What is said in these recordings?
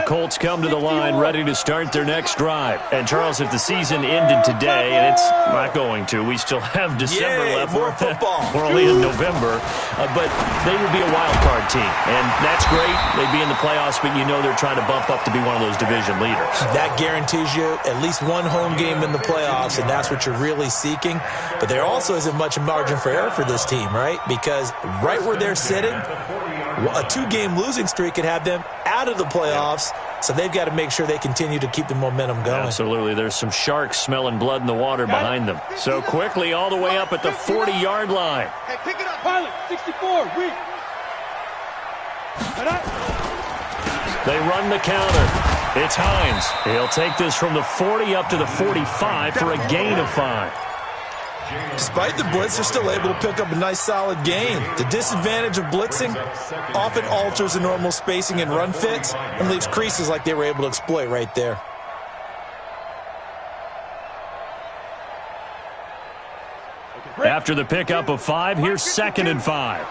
Colts come to the line ready to start their next drive. And, Charles, if the season ended today, and it's not going to, we still have December left. More football. We're only in November. But they would be a wild card team. And that's great. They'd be in the playoffs, but you know they're trying to bump up to be one of those division leaders. That guarantees you at least one home game in the playoffs, and that's what you're really seeking. But there also isn't much margin for error for this team, right? Because right where they're sitting, a 2-game losing streak could have them out of the playoffs, so they've got to make sure they continue to keep the momentum going. Absolutely. There's some sharks smelling blood in the water behind them. So quickly all the way up at the 40-yard line. Hey, pick it up. Pilot, 64, weak. They run the counter. It's Hines. He'll take this from the 40 up to the 45 for a gain of 5. Despite the blitz, they're still able to pick up a nice solid gain. The disadvantage of blitzing often alters the normal spacing and run fits and leaves creases like they were able to exploit right there. After the pickup of 5, here's 2nd and 5.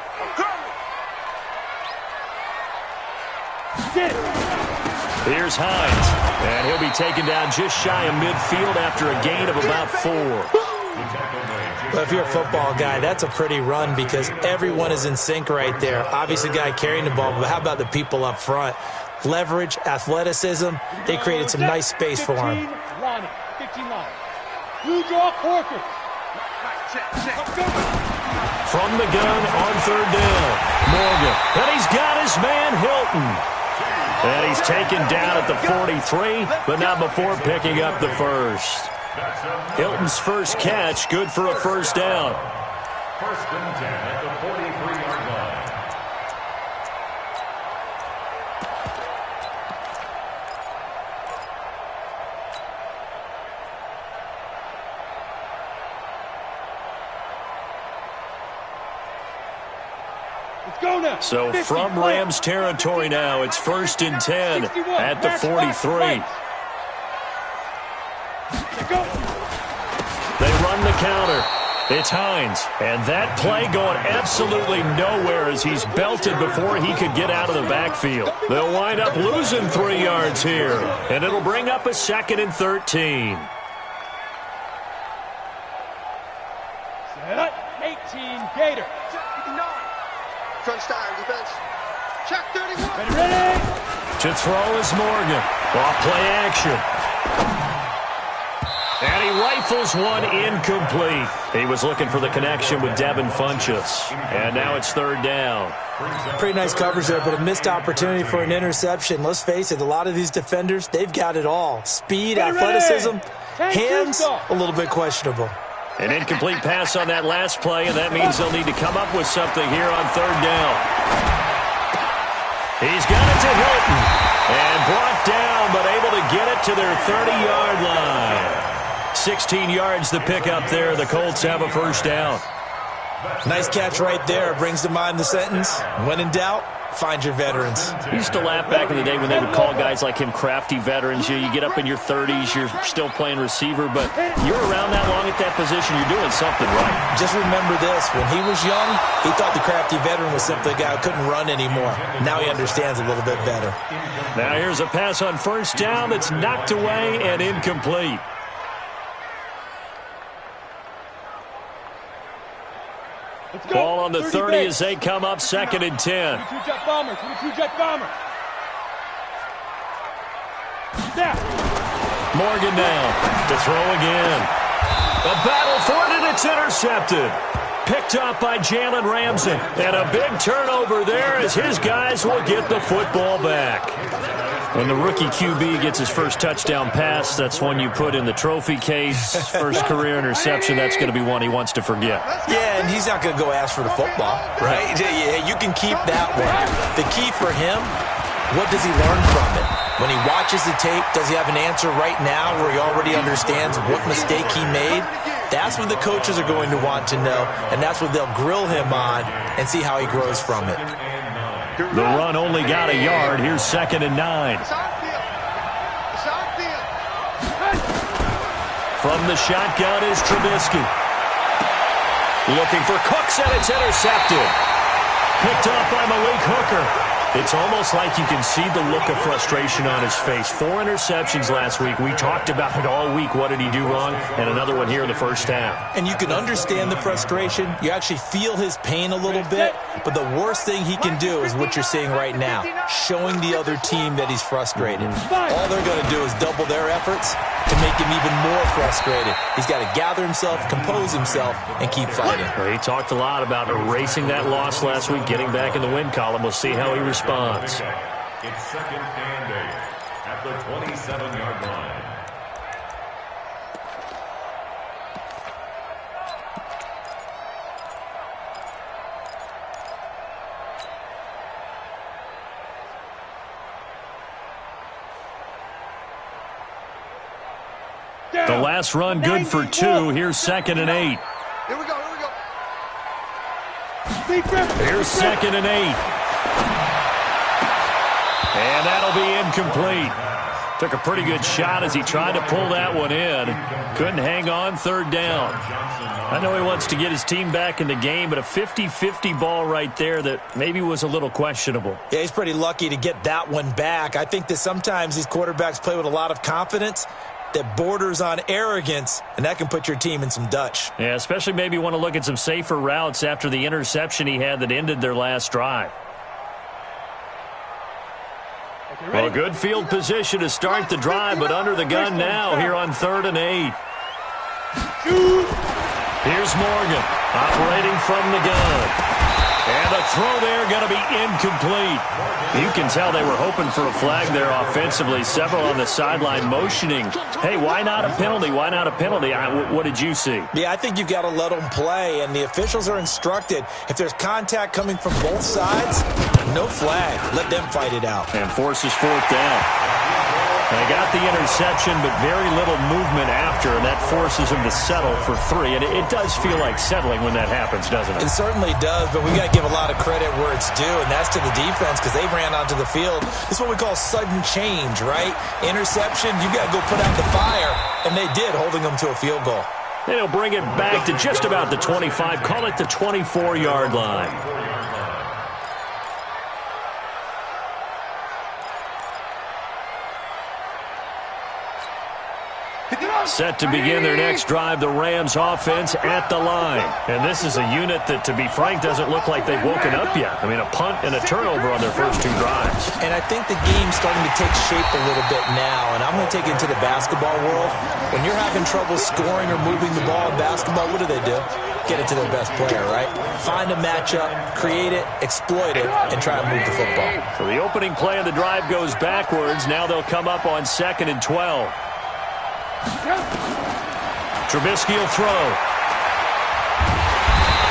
Here's Hines, and he'll be taken down just shy of midfield after a gain of about 4. Well, if you're a football guy, that's a pretty run because everyone is in sync right there. Obviously, the guy carrying the ball, but how about the people up front? Leverage, athleticism, they created some nice space for him. 15 line. You draw quarter. From the gun on 3rd down, Morgan. And he's got his man, Hilton. And he's taken down at the 43, but not before picking up the first. Hilton's first catch, good for a first down. 1st and 10 at the 43-yard line. So from Rams territory now, it's 1st and 10 at the 43. They run the counter. It's Hines. And that play going absolutely nowhere as he's belted before he could get out of the backfield. They'll wind up losing 3 yards here. And it'll bring up a 2nd and 13. Set up, 18, Gator. Front style defense. Check 31. Ready. To throw is Morgan. Off play action. And he rifles one incomplete. He was looking for the connection with Devin Funchess. And now it's 3rd down. Pretty nice coverage there, but a missed opportunity for an interception. Let's face it, a lot of these defenders, they've got it all. Speed, athleticism, hands, a little bit questionable. An incomplete pass on that last play, and that means they'll need to come up with something here on 3rd down. He's got it to Hilton. And brought down, but able to get it to their 30-yard line. 16 yards the pickup there. The Colts have a first down. Nice catch right there. Brings to mind the sentence, when in doubt, find your veterans. I used to laugh back in the day when they would call guys like him crafty veterans. You get up in your 30s, you're still playing receiver, but you're around that long at that position, you're doing something right. Just remember this. When he was young, he thought the crafty veteran was simply a guy who couldn't run anymore. Now he understands a little bit better. Now here's a pass on first down that's knocked away and incomplete. Ball on the 30 as they come up 2nd and 10. 22 jet bomber, 22 jet bomber. Morgan now to throw again. A battle for it, and it's intercepted. Picked up by Jalen Ramsey. And a big turnover there as his guys will get the football back. When the rookie QB gets his first touchdown pass, that's one you put in the trophy case. First career interception, that's going to be one he wants to forget. Yeah, and he's not going to go ask for the football, right? Yeah, you can keep that one. The key for him, what does he learn from it? When he watches the tape, does he have an answer right now where he already understands what mistake he made? That's what the coaches are going to want to know, and that's what they'll grill him on and see how he grows from it. The run only got a yard. Here's 2nd and 9. From the shotgun is Trubisky. Looking for Cooks, and it's intercepted. Picked up by Malik Hooker. It's almost like you can see the look of frustration on his face. 4 interceptions last week. We talked about it all week. What did he do wrong? And another one here in the first half. And you can understand the frustration. You actually feel his pain a little bit. But the worst thing he can do is what you're seeing right now, showing the other team that he's frustrated. All they're going to do is double their efforts to make him even more frustrated. He's got to gather himself, compose himself, and keep fighting. Well, he talked a lot about erasing that loss last week, getting back in the win column. We'll see how he responds. It's 2nd and 8 at the 27-yard line. The last run good for 2. Here's 2nd and 8. Here we go, here we go. Here's 2nd and 8. And that'll be incomplete. Took a pretty good shot as he tried to pull that one in. Couldn't hang on, 3rd down. I know he wants to get his team back in the game, but a 50-50 ball right there that maybe was a little questionable. Yeah, he's pretty lucky to get that one back. I think that sometimes these quarterbacks play with a lot of confidence that borders on arrogance, and that can put your team in some Dutch. Yeah, especially maybe want to look at some safer routes after the interception he had that ended their last drive. Well, good field position to start the drive, but under the gun now here on 3rd and 8. Here's Morgan operating from the gun. And the throw there going to be incomplete. You can tell they were hoping for a flag there offensively. Several on the sideline motioning, hey, why not a penalty? Why not a penalty? What did you see? Yeah, I think you've got to let them play, and the officials are instructed, if there's contact coming from both sides, no flag. Let them fight it out. And forces 4th down. They got the interception, but very little movement after, and that forces him to settle for 3. And it does feel like settling when that happens, doesn't it? It certainly does, but we've got to give a lot of credit where it's due, and that's to the defense because they ran onto the field. This is what we call sudden change, right? Interception, you got to go put out the fire, and they did, holding them to a field goal. And he'll bring it back to just about the 25, call it the 24-yard line. Set to begin their next drive, the Rams offense at the line. And this is a unit that, to be frank, doesn't look like they've woken up yet. I mean, a punt and a turnover on their first 2 drives. And I think the game's starting to take shape a little bit now. And I'm going to take it into the basketball world. When you're having trouble scoring or moving the ball in basketball, what do? Get it to their best player, right? Find a matchup, create it, exploit it, and try to move the football. So the opening play of the drive goes backwards. Now they'll come up on 2nd and 12. Trubisky will throw.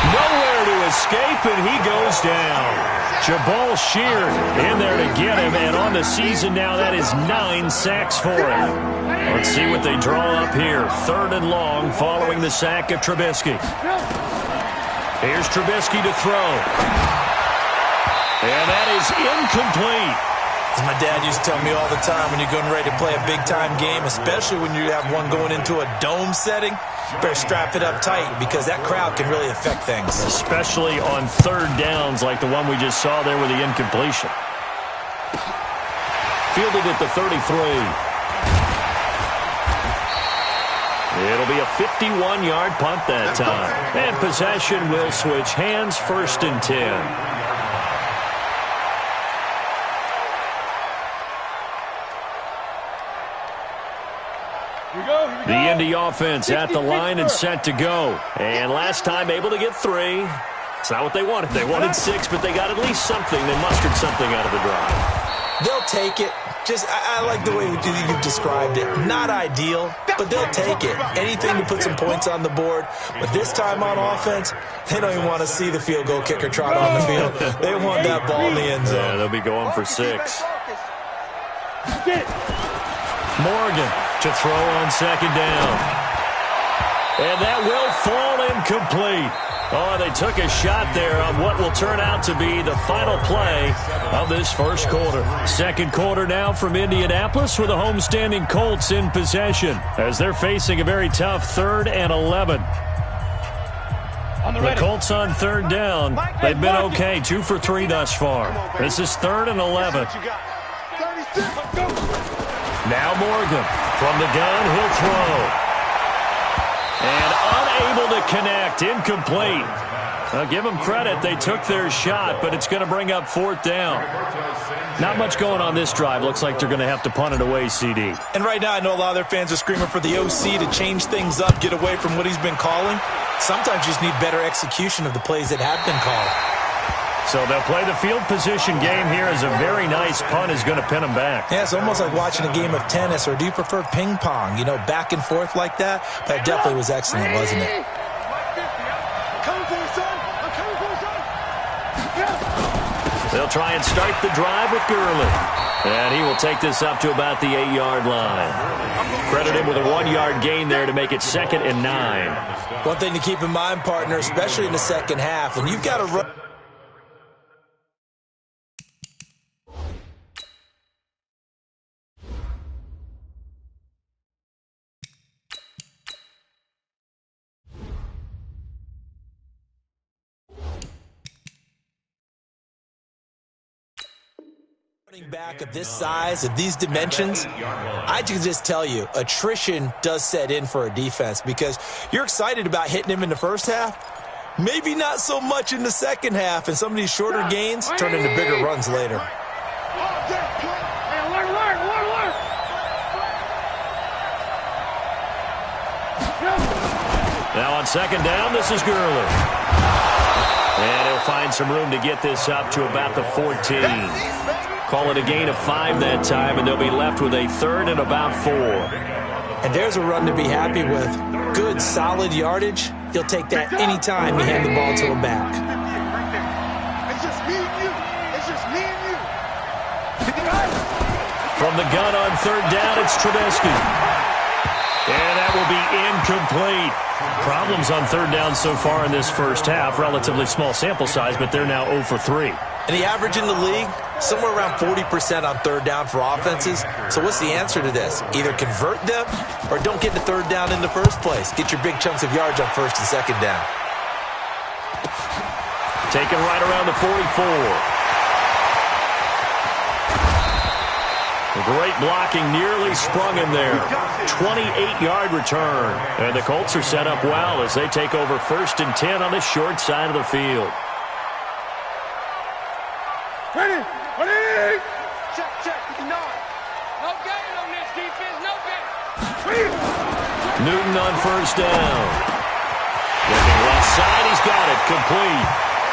Nowhere to escape, and he goes down. Jabal Sheard in there to get him, and on the season now, that is 9 sacks for him. Let's see what they draw up here. 3rd and long following the sack of Trubisky. Here's Trubisky to throw. And that is incomplete. As my dad used to tell me all the time, when you're getting ready to play a big-time game, especially when you have one going into a dome setting, you better strap it up tight because that crowd can really affect things. Especially on 3rd downs like the one we just saw there with the incompletion. Fielded at the 33. It'll be a 51-yard punt that time. And possession will switch hands, 1st and 10. The Indy offense at the line and set to go. And last time able to get 3. It's not what they wanted. They wanted 6, but they got at least something. They mustered something out of the drive. They'll take it. I like the way you've described it. Not ideal, but they'll take it. Anything to put some points on the board. But this time on offense, they don't even want to see the field goal kicker trot on the field. They want that ball in the end zone. Yeah, they'll be going for 6. Morgan to throw on 2nd down. And that will fall incomplete. Oh, they took a shot there on what will turn out to be the final play of this first quarter. 2nd quarter now from Indianapolis with the homestanding Colts in possession as they're facing a very tough 3rd and 11. The Colts on third down. They've been okay, 2 for 3 thus far. This is 3rd and 11. Now Morgan from the gun, he'll throw. And unable to connect, incomplete. I'll give them credit, they took their shot, but it's going to bring up 4th down. Not much going on this drive. Looks like they're going to have to punt it away, CD. And right now I know a lot of their fans are screaming for the OC to change things up, get away from what he's been calling. Sometimes you just need better execution of the plays that have been called. So they'll play the field position game here as a very nice punt is going to pin them back. Yeah, it's almost like watching a game of tennis, or do you prefer ping pong? You know, back and forth like that? But it definitely was excellent, wasn't it? They'll try and start the drive with Gurley. And he will take this up to about the 8-yard line. Credit him with a 1-yard gain there to make it 2nd and 9. One thing to keep in mind, partner, especially in the second half, when you've got to run. Back of this size, of these dimensions, I can just tell you, attrition does set in for a defense because you're excited about hitting him in the first half. Maybe not so much in the second half, and some of these shorter gains turn into bigger runs later. Now on 2nd down, this is Gurley. And he'll find some room to get this up to about the 14. Call it a gain of 5 that time, and they'll be left with a 3rd and about 4. And there's a run to be happy with. Good, solid yardage. You'll take that any time you hand the ball to a back. It's just me and you. It's just me and you. From the gun on 3rd down, it's Trubisky. And that will be incomplete. Problems on 3rd down so far in this first half. Relatively small sample size, but they're now 0 for 3. And the average in the league, somewhere around 40% on 3rd down for offenses. So what's the answer to this? Either convert them or don't get the 3rd down in the first place. Get your big chunks of yards on 1st and 2nd down. Taken right around the 44. Great blocking, nearly sprung him there. 28-yard return. And the Colts are set up well as they take over 1st and 10 on the short side of the field. Ready? Ready? Check. No gain on this defense. No gain. Newton on 1st down. Looking left side, he's got it. Complete.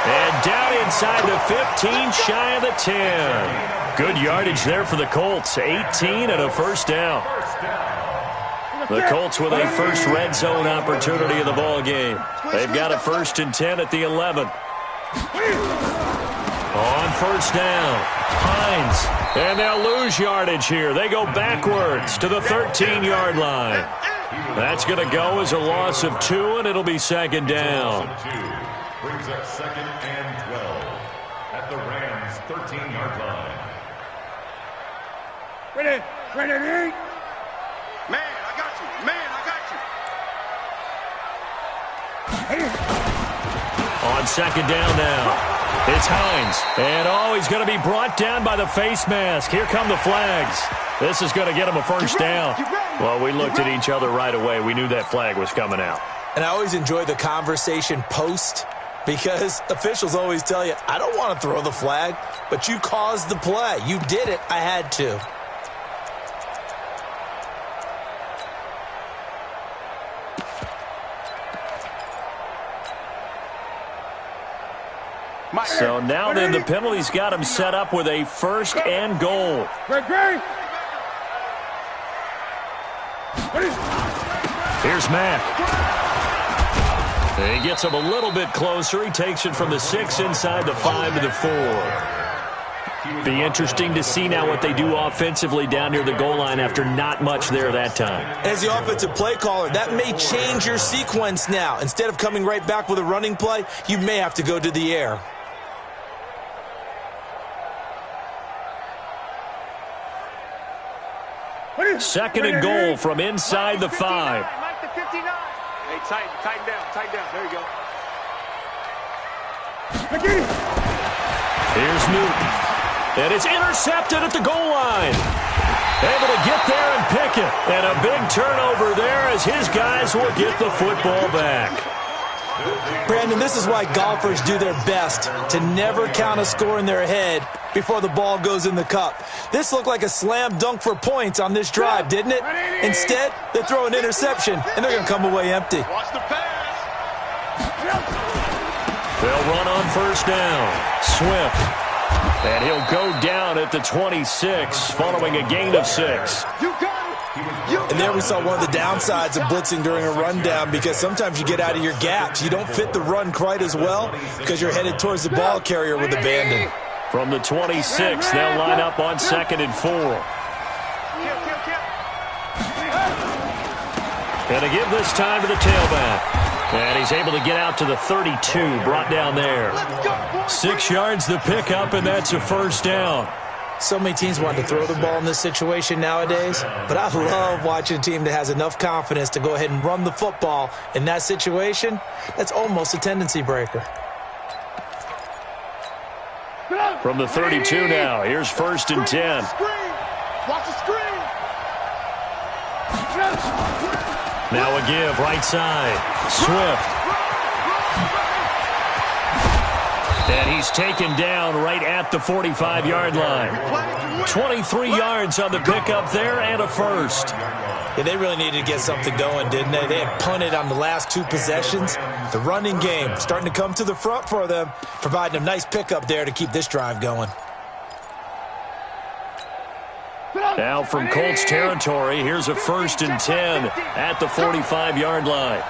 And down inside the 15, shy of the 10. Good yardage there for the Colts. 18 and a 1st down. The Colts with a first red zone opportunity in the ball game. They've got a 1st and 10 at the 11. On 1st down, Hines. And they'll lose yardage here. They go backwards to the 13-yard line. That's going to go as a loss of 2, and it'll be 2nd down. Brings up 2nd and 12 at the Rams' 13-yard line. Ready? Ready? Man, I got you. On 2nd down now, it's Hines. And, he's going to be brought down by the face mask. Here come the flags. This is going to get him a 1st down. Well, we looked at each other right away. We knew that flag was coming out. And I always enjoy the conversation post because officials always tell you, I don't want to throw the flag, but you caused the play. You did it. I had to. So now then the penalty's got him set up with a 1st and goal. Here's Mack. He gets him a little bit closer. He takes it from the 6 inside the 5 to the 4. Be interesting to see now what they do offensively down near the goal line after not much there that time. As the offensive play caller, that may change your sequence now. Instead of coming right back with a running play, you may have to go to the air. Second and goal from inside the 5. Hey, tighten down. There you go. Here's Newton. And it's intercepted at the goal line. Able to get there and pick it. And a big turnover there as his guys will get the football back. Brandon, this is why golfers do their best to never count a score in their head before the ball goes in the cup. This looked like a slam dunk for points on this drive, didn't it? Instead, they throw an interception, and they're going to come away empty. Watch the pass. They'll run on first down. Swift. And he'll go down at the 26 following a gain of 6. And there we saw one of the downsides of blitzing during a rundown, because sometimes you get out of your gaps. You don't fit the run quite as well because you're headed towards the ball carrier with abandon. From the 26, they'll line up on 2nd and 4. And to give this time to the tailback. And he's able to get out to the 32, brought down there. 6 yards the pickup, and that's a first down. So many teams want to throw the ball in this situation nowadays, but I love watching a team that has enough confidence to go ahead and run the football in that situation. That's almost a tendency breaker. From the 32 now, here's 1st and 10. Watch the screen. Now a give, right side. Swift. And he's taken down right at the 45-yard line. 23 yards on the pickup there and a first. Yeah, they really needed to get something going, didn't they? They had punted on the last 2 possessions. The running game starting to come to the front for them, providing a nice pickup there to keep this drive going. Now from Colts territory, here's a 1st and 10 at the 45-yard line.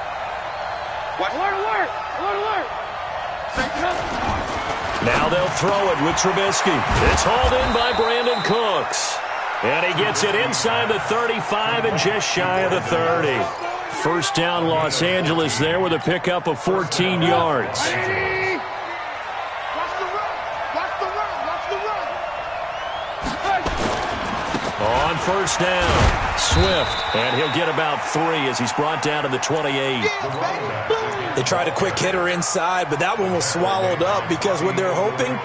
Alert! Now they'll throw it with Trubisky. It's hauled in by Brandon Cooks. And he gets it inside the 35 and just shy of the 30. First down Los Angeles there with a pickup of 14 yards. On first down, Swift, and he'll get about 3 as he's brought down to the 28. They tried a quick hitter inside, but that one was swallowed up because what they're hoping,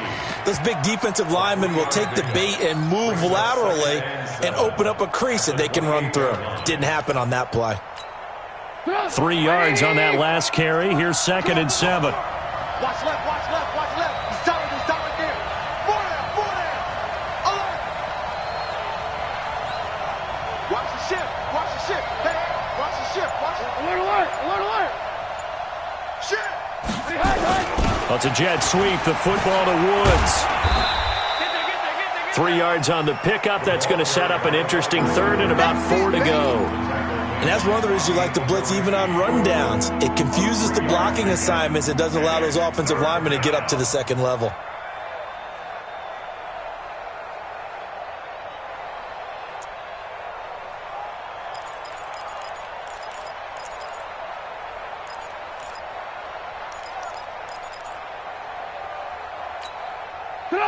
those big defensive linemen will take the bait and move laterally and open up a crease that they can run through. Didn't happen on that play. 3 yards on that last carry. Here's 2nd and 7. Watch left, watch left, watch left. He's solid there. More there. Alert! Watch the shift. Hey, watch the shift. Alert. Shift. Well, it's a jet sweep. The football to Woods. 3 yards on the pickup. That's going to set up an interesting 3rd and about 4 to go. And that's one of the reasons you like to blitz even on rundowns. It confuses the blocking assignments. It doesn't allow those offensive linemen to get up to the 2nd level.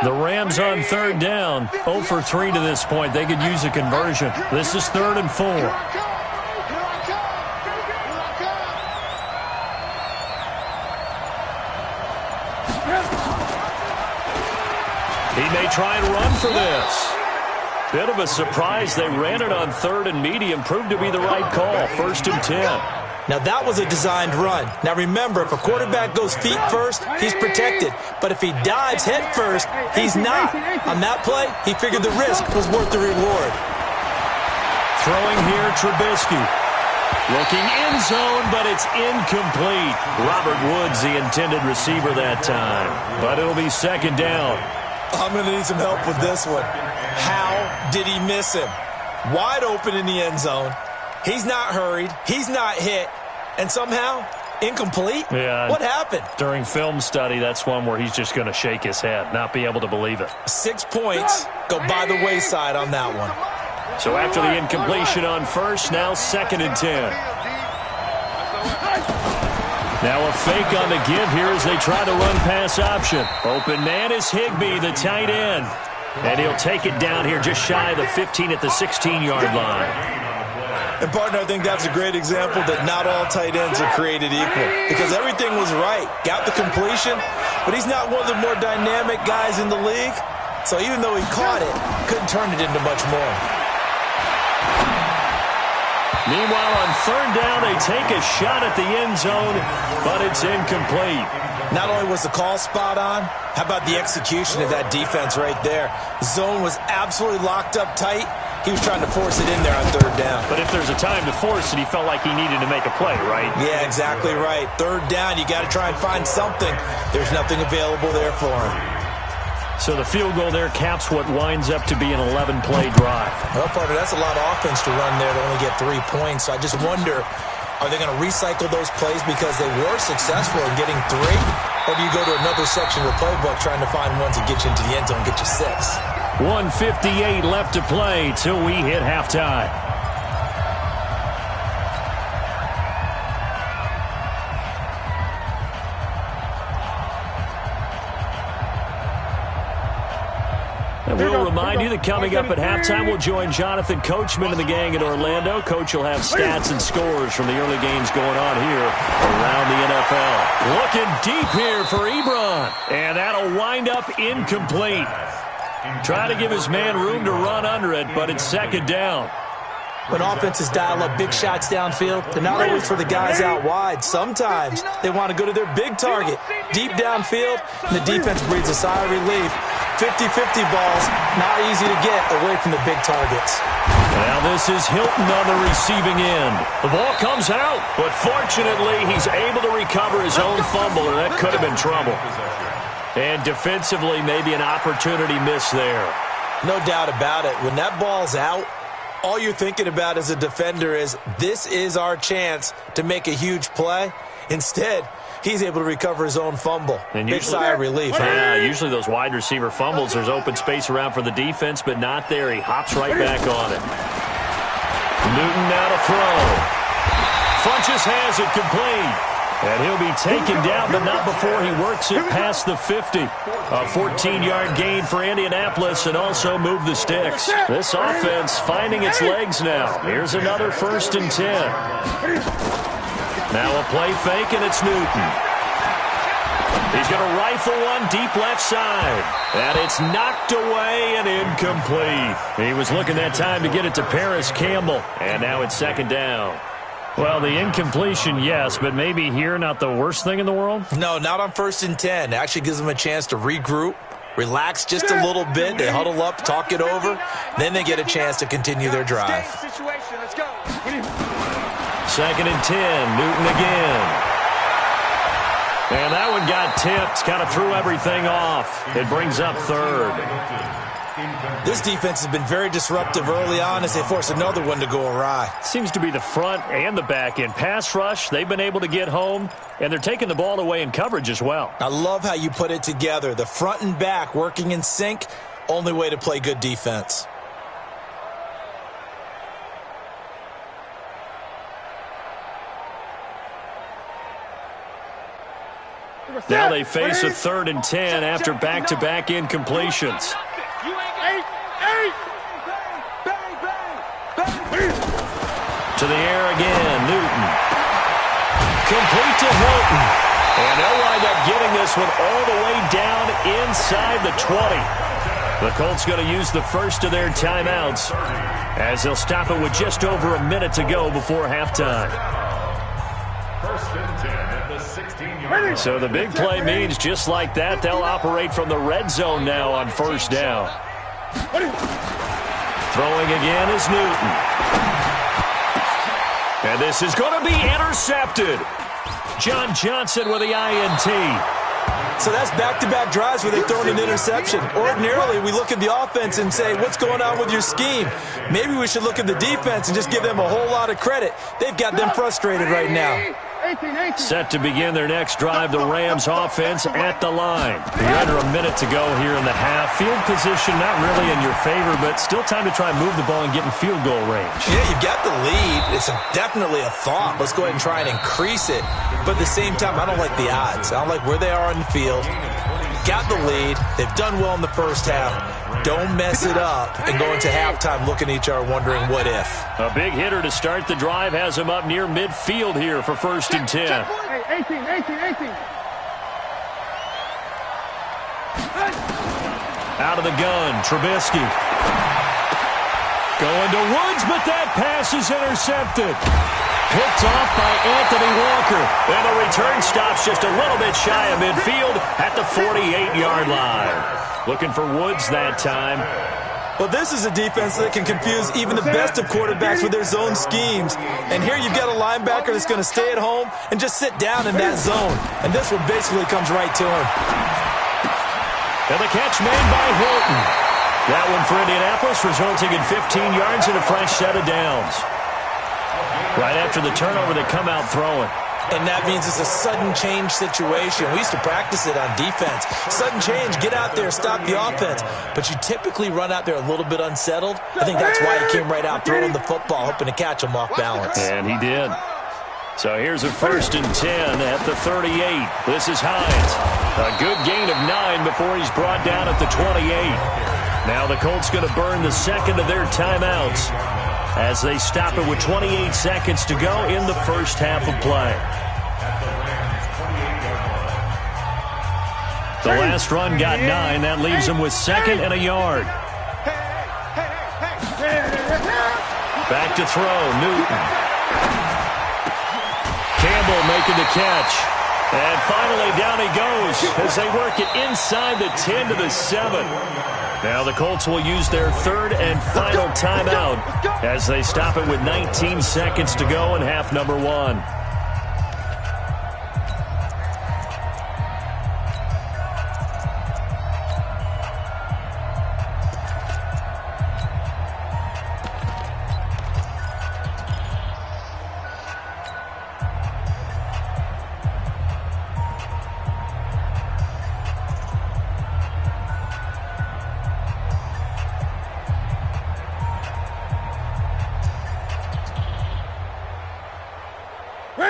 The Rams on 3rd down. 0 for 3 to this point. They could use a conversion. This is 3rd and 4. He may try and run for this. Bit of a surprise. They ran it on 3rd and medium. Proved to be the right call. 1st and 10. Now, that was a designed run. Now, remember, if a quarterback goes feet first, he's protected. But if he dives head first, he's not. On that play, he figured the risk was worth the reward. Throwing here, Trubisky. Looking end zone, but it's incomplete. Robert Woods, the intended receiver that time. But it'll be 2nd down. I'm going to need some help with this one. How did he miss him? Wide open in the end zone. He's not hurried. He's not hit. And somehow, incomplete? Yeah. What happened? During film study, that's one where he's just going to shake his head, not be able to believe it. 6 points go by the wayside on that one. So after the incompletion on 1st, now 2nd and 10. Now a fake on the give here as they try to run pass option. Open man is Higbee, the tight end. And he'll take it down here just shy of the 15 at the 16-yard line. And, partner, I think that's a great example that not all tight ends are created equal because everything was right. Got the completion, but he's not one of the more dynamic guys in the league. So even though he caught it, couldn't turn it into much more. Meanwhile, on third down, they take a shot at the end zone, but it's incomplete. Not only was the call spot on, how about the execution of that defense right there? Zone was absolutely locked up tight. He was trying to force it in there on third down. But if there's a time to force it, he felt like he needed to make a play, right? Yeah, exactly right. Third down, you got to try and find something. There's nothing available there for him. So the field goal there caps what winds up to be an 11-play drive. Well, partner, that's a lot of offense to run there to only get 3 points. So I just wonder, are they going to recycle those plays because they were successful in getting 3? Or do you go to another section of the playbook trying to find ones that get you into the end zone and get you 6? 1:58 left to play till we hit halftime. And we'll remind you that coming up at halftime, we'll join Jonathan Coachman and the gang in Orlando. Coach will have stats and scores from the early games going on here around the NFL. Looking deep here for Ebron. And that'll wind up incomplete. Try to give his man room to run under it, but it's second down. When offenses dial up big shots downfield, they're not always for the guys out wide. Sometimes they want to go to their big target, deep downfield, and the defense breathes a sigh of relief. 50-50 balls, not easy to get away from the big targets. Now this is Hilton on the receiving end. The ball comes out, but fortunately he's able to recover his own fumble, or that could have been trouble. And defensively, maybe an opportunity miss there. No doubt about it. When that ball's out, all you're thinking about as a defender is, this is our chance to make a huge play. Instead, he's able to recover his own fumble. And big sigh of relief. Yeah, usually those wide receiver fumbles, there's open space around for the defense, but not there. He hops right back on it. Newton now to throw. Funches has it complete. And he'll be taken down, but not before he works it past the 50. A 14-yard gain for Indianapolis and also move the sticks. This offense finding its legs now. Here's another 1st and 10. Now a play fake, and it's Newton. He's going to rifle one deep left side. And it's knocked away and incomplete. He was looking that time to get it to Paris Campbell. And now it's second down. Well, the incompletion, yes, but maybe here not the worst thing in the world? No, not on 1st and 10. It actually gives them a chance to regroup, relax just a little bit. They huddle up, talk it over. Then they get a chance to continue their drive. 2nd and 10, Newton again. And that one got tipped, kind of threw everything off. It brings up 3rd. This defense has been very disruptive early on as they force another one to go awry. Seems to be the front and the back end. Pass rush, they've been able to get home, and they're taking the ball away in coverage as well. I love how you put it together. The front and back working in sync, only way to play good defense. Now they face a 3rd and 10 after back-to-back incompletions. To the air again, Newton. Complete to Hilton. And they'll wind up getting this one all the way down inside the 20. The Colts going to use the first of their timeouts as they'll stop it with just over a minute to go before halftime. 1st and 10 at the 16-yard line. So the big play means just like that, they'll operate from the red zone now on 1st down. Throwing again is Newton. And this is going to be intercepted. John Johnson with the INT. So that's back-to-back drives where they've thrown an interception. Ordinarily, we look at the offense and say, what's going on with your scheme? Maybe we should look at the defense and just give them a whole lot of credit. They've got them frustrated right now. Set to begin their next drive, the Rams offense at the line. You're under a minute to go here in the half. Field position not really in your favor, but still time to try and move the ball and get in field goal range. Yeah, you've got the lead. It's definitely a thought. Let's go ahead and try and increase it. But at the same time, I don't like the odds. I don't like where they are on the field. got the lead. They've done well in the first half. Don't mess it up and go into halftime looking at each other wondering what if. A big hitter to start the drive has him up near midfield here for 1st and 10. Hey, 18. Out of the gun, Trubisky. Going to Woods, but that pass is intercepted. Picked off by Anthony Walker. And the return stops just a little bit shy of midfield at the 48-yard line. Looking for Woods that time. Well, this is a defense that can confuse even the best of quarterbacks with their zone schemes. And here you've got a linebacker that's going to stay at home and just sit down in that zone. And this one basically comes right to him. And the catch made by Hilton. That one for Indianapolis, resulting in 15 yards and a fresh set of downs. Right after the turnover, they come out throwing. And that means it's a sudden change situation. We used to practice it on defense. Sudden change, get out there, stop the offense. But you typically run out there a little bit unsettled. I think that's why he came right out throwing the football, hoping to catch him off balance. And he did. So here's a 1st and 10 at the 38. This is Hines. A good gain of 9 before he's brought down at the 28. Now the Colts going to burn the second of their timeouts as they stop it with 28 seconds to go in the first half of play. The last run got 9. That leaves him with 2nd and a yard. Back to throw, Newton. Campbell making the catch. And finally down he goes as they work it inside the 10 to the 7. Now the Colts will use their 3rd and final timeout as they stop it with 19 seconds to go in half number 1.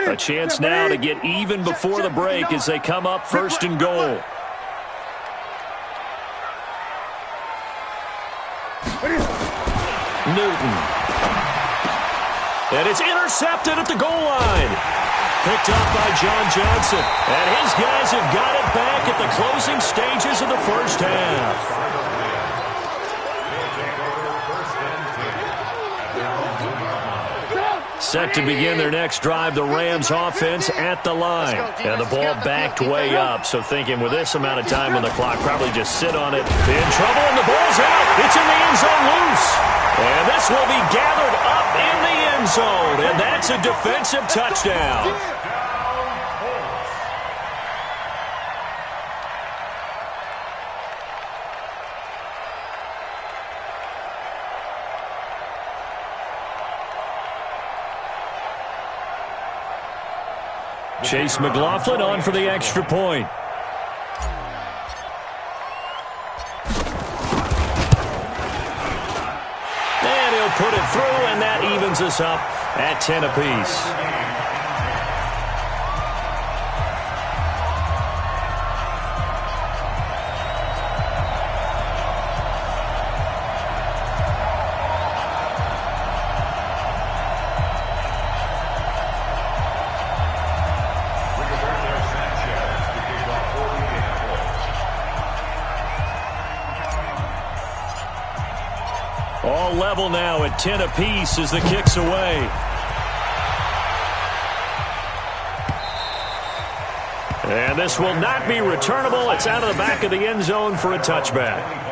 A chance now to get even before the break as they come up 1st and goal. Newton. And it's intercepted at the goal line. Picked up by John Johnson. And his guys have got it back at the closing stages of the first half. Set to begin their next drive, the Rams offense at the line. And the ball backed way up, so thinking with this amount of time on the clock, probably just sit on it. In trouble, and the ball's out. It's in the end zone loose. And this will be gathered up in the end zone, and that's a defensive touchdown. Chase McLaughlin on for the extra point. And he'll put it through, and that evens us up at 10 apiece. All level now at 10 apiece as the kick's away. And this will not be returnable. It's out of the back of the end zone for a touchback.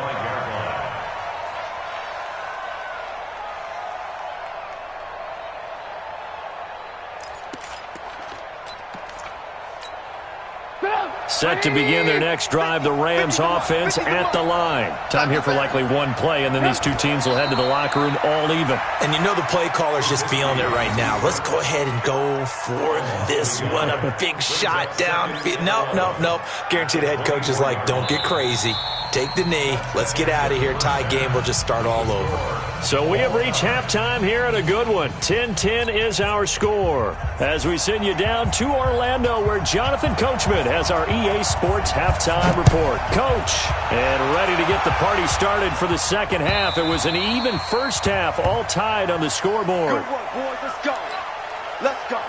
Set to begin their next drive, the Rams offense at the line. Time here for likely one play, and then these two teams will head to the locker room all even. And you know the play caller's just feeling it right now. Let's go ahead and go for this one. A big shot down. Nope. Guaranteed the head coach is like, don't get crazy. Take the knee. Let's get out of here. Tie game. We'll just start all over. So we have reached halftime here at a good one. 10-10 is our score. As we send you down to Orlando, where Jonathan Coachman has our EA Sports Halftime Report. Coach, and ready to get the party started for the second half. It was an even first half, all tied on the scoreboard. Good work, boys. Let's go. Let's go.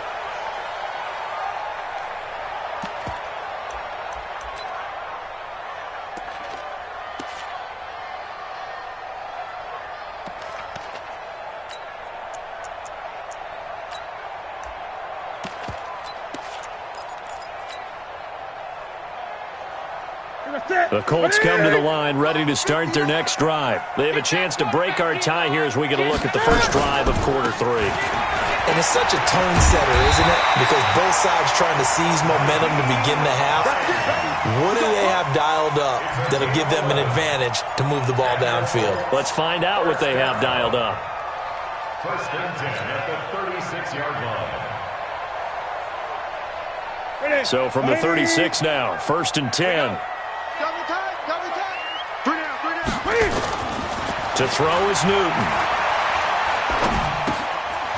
The Colts come to the line ready to start their next drive. They have a chance to break our tie here as we get a look at the first drive of quarter 3. And it's such a tone setter, isn't it? Because both sides trying to seize momentum to begin the half. What do they have dialed up that'll give them an advantage to move the ball downfield? Let's find out what they have dialed up. First and 10 at the 36-yard line. So from the 36 now, first and 10. To throw is Newton.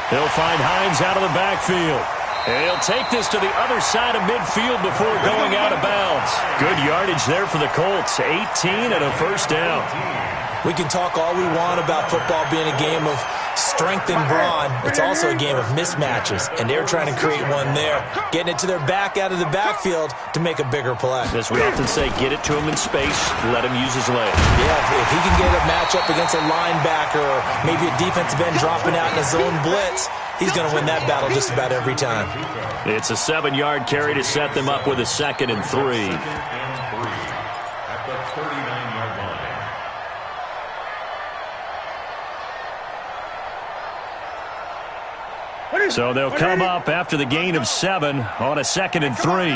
He'll find Hines out of the backfield. And he'll take this to the other side of midfield before going out of bounds. Good yardage there for the Colts. 18 and a first down. We can talk all we want about football being a game of strength and brawn. It's also a game of mismatches, and they're trying to create one there, getting it to their back out of the backfield to make a bigger play. As we often say, get it to him in space, let him use his legs. Yeah, if he can get a matchup against a linebacker or maybe a defensive end dropping out in a zone blitz, he's going to win that battle just about every time. It's a 7-yard carry to set them up with a 2nd and 3. At the 39-yard line. So they'll come up after the gain of 7 on a 2nd and 3.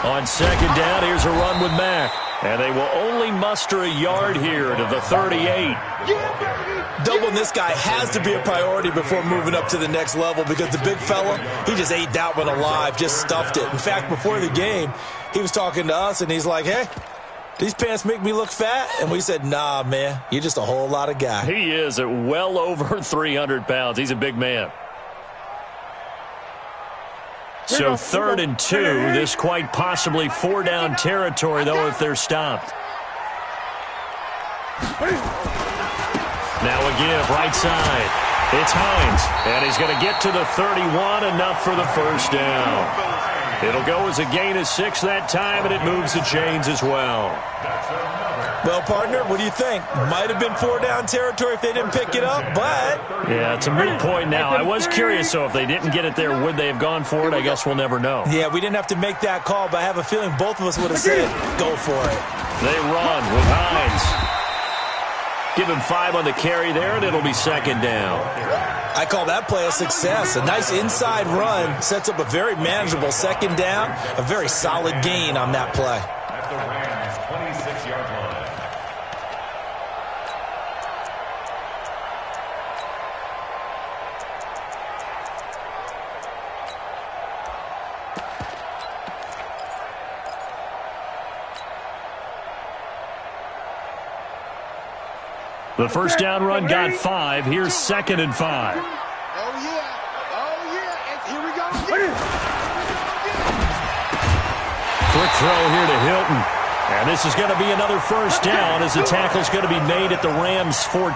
On 2nd down, here's a run with Mack. And they will only muster a yard here to the 38. Doubling this guy has to be a priority before moving up to the next level because the big fella, he just ate that one alive, just stuffed it. In fact, before the game, he was talking to us, and he's like, hey, these pants make me look fat? And we said, nah, man, you're just a whole lot of guy. He is at well over 300 pounds. He's a big man. So 3rd and 2, this quite possibly 4-down territory, though, if they're stopped. Now a give, right side. It's Hines, and he's going to get to the 31, enough for the first down. It'll go as a gain of 6 that time, and it moves the chains as well. Well, partner, what do you think? Might have been 4-down territory if they didn't pick it up, but... Yeah, it's a moot point now. I was curious, so if they didn't get it there, would they have gone for it? I guess we'll never know. Yeah, we didn't have to make that call, but I have a feeling both of us would have said, go for it. They run with Hines. Give him 5 on the carry there, and it'll be 2nd down. I call that play a success. A nice inside run sets up a very manageable 2nd down, a very solid gain on that play. At the Rams' 26-yard line. The first down run got 5. Here's 2nd and 5. Oh, yeah. Oh, yeah. And here we go. Quick throw here to Hilton. And this is going to be another first down as the tackle's going to be made at the Rams' 14.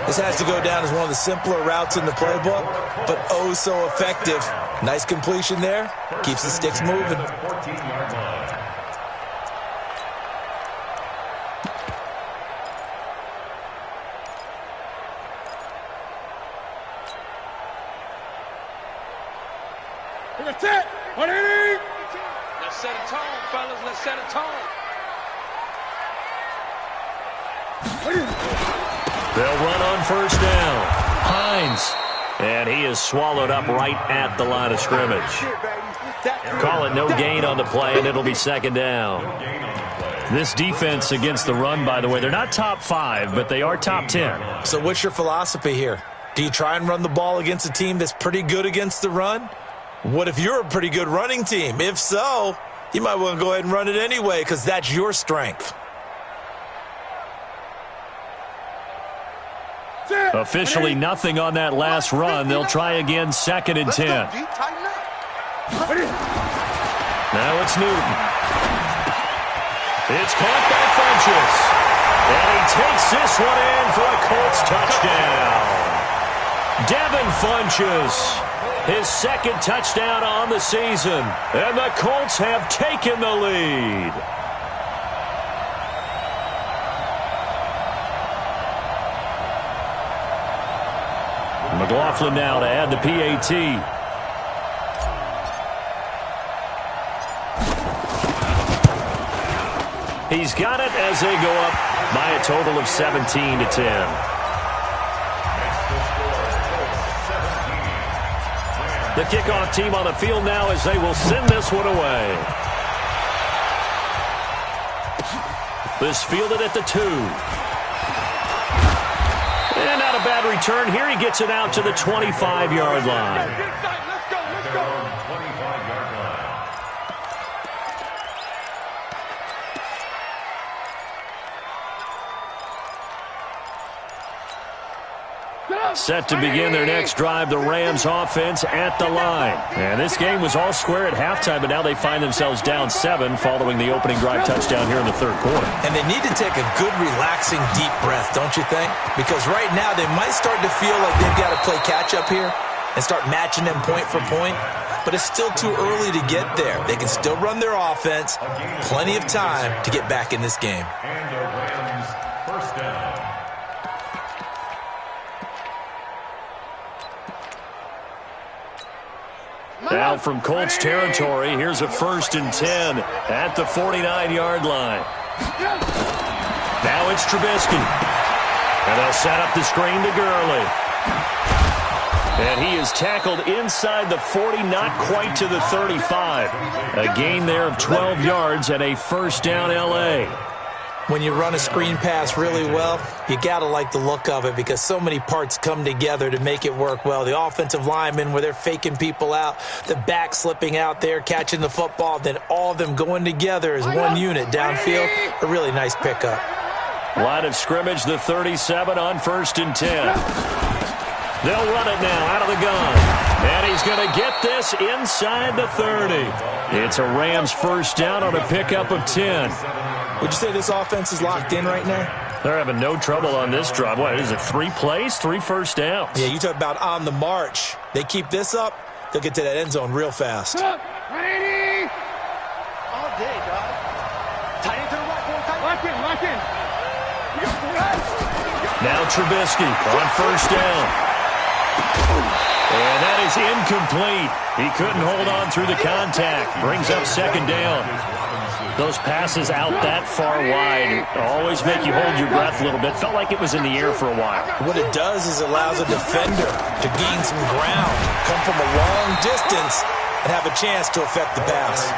This has to go down as one of the simpler routes in the playbook, but oh so effective. Nice completion there. Keeps the sticks moving. 14-yard line. Let's set. 180. Let's set a tone, fellas. Let's set a tone. They'll run on first down. Hines. And he is swallowed up right at the line of scrimmage. Call it no gain on the play, and it'll be 2nd down. This defense against the run, by the way, they're not top 5, but they are top 10. So what's your philosophy here? Do you try and run the ball against a team that's pretty good against the run? What if you're a pretty good running team? If so, you might want to go ahead and run it anyway because that's your strength. Officially nothing on that last run. They'll try again, 2nd and 10. Now it's Newton. It's caught by Funchess. And he takes this one in for a Colts touchdown. Devin Funchess, his second touchdown on the season. And the Colts have taken the lead. McLaughlin now to add the PAT. He's got it as they go up by a total of 17-10. The kickoff team on the field now as they will send this one away. This fielded at the 2. And not a bad return here. He gets it out to the 25-yard line. Let's go, let's go. 25-yard line. Set to begin their next drive, the Rams offense at the line. And this game was all square at halftime, but now they find themselves down 7 following the opening drive touchdown here in the third quarter. And they need to take a good, relaxing, deep breath, don't you think? Because right now they might start to feel like they've got to play catch-up here and start matching them point for point. But it's still too early to get there. They can still run their offense. Plenty of time to get back in this game. And the Rams first down. Now from Colts territory, here's a 1st and 10 at the 49-yard line. Now it's Trubisky. And they'll set up the screen to Gurley. And he is tackled inside the 40, not quite to the 35. A gain there of 12 yards and a 1st down L.A. When you run a screen pass really well, you got to like the look of it because so many parts come together to make it work well. The offensive linemen where they're faking people out, the back slipping out there, catching the football, then all of them going together as one unit downfield. A really nice pickup. Line of scrimmage, the 37 on 1st and 10. They'll run it now out of the gun. And he's going to get this inside the 30. It's a Rams 1st down on a pickup of 10. Would you say this offense is locked in right now? They're having no trouble on this drive. What is it, 3 plays, 3 first downs? Yeah, you talk about on the march. They keep this up, they'll get to that end zone real fast. All day, dog. Tight into the right, boy. Lock in, lock in. Now Trubisky on 1st down. And that is incomplete. He couldn't hold on through the contact. Brings up 2nd down. Those passes out that far wide always make you hold your breath a little bit. Felt like it was in the air for a while. What it does is it allows a defender to gain some ground, come from a long distance, and have a chance to affect the pass.